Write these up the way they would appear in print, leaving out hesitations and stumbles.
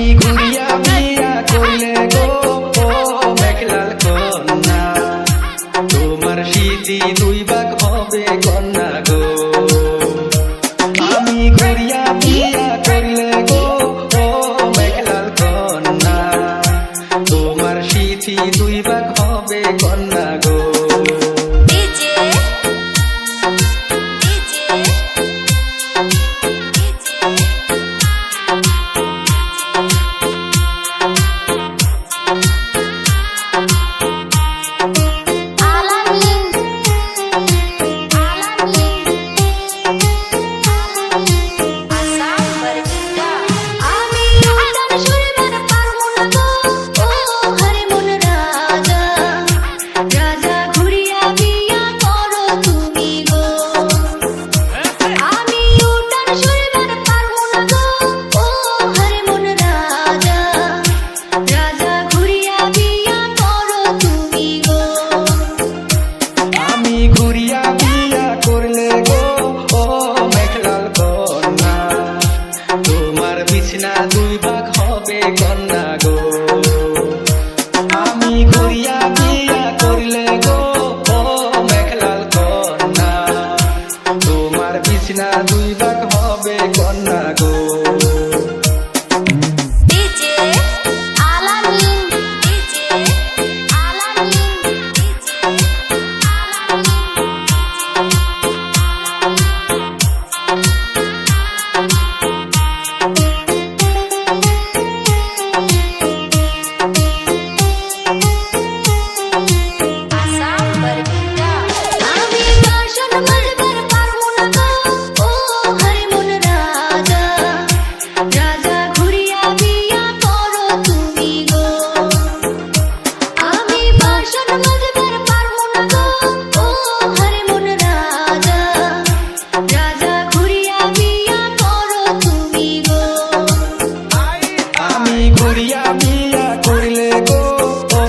আমি ঘুরিয়া বিয়া করলে গো ও মেঘলাল কন্যা, তোমার স্মৃতি দুই ভাগ হবে কন্যা গো। আমি ঘুরিয়া বিয়া করলে গো ও মেঘলাল কন্যা, তোমার স্মৃতি দুই ভাগ হবে কন্যা গো। বিছনা দুই ভাগ হবে কন্যা গো। আমি ঘুরিয়া বিয়া করলে গো ও মেঘলাল কন্যা, তোমার বিছনা দুই ভাগ হবে কন্যা গো। ঘুরিয়া বিয়া করলে গো ও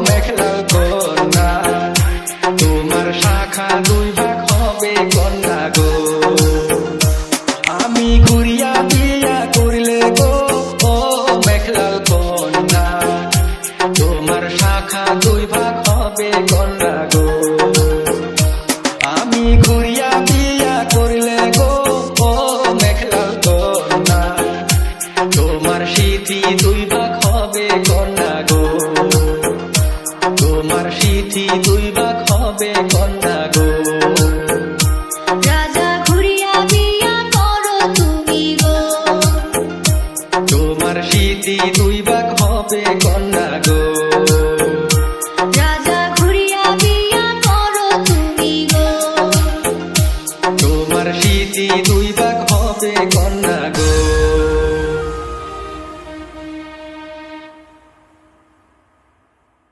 মেঘলাল কন্যা, তোমার শাখা দুই ভাগ হবে কন্যা গো। আমি ঘুরিয়া বিয়া করলে গো ও মেঘলাল কন্যা, তোমার শাখা দুই ভাগ হবে কন্যা গো। আমি ঘুরিয়া বিয়া করলে গো ও মেঘলাল কন্যা, তোমার স্মৃতি দুই ভাগ হবে কন্যা গো। তোমার স্মৃতি দুই ভাগ হবে কন্যা গো। রাজা ঘুরিয়া বিয়া করো তুমি গো, তোমার স্মৃতি দুই ভাগ হবে কন্যা গো।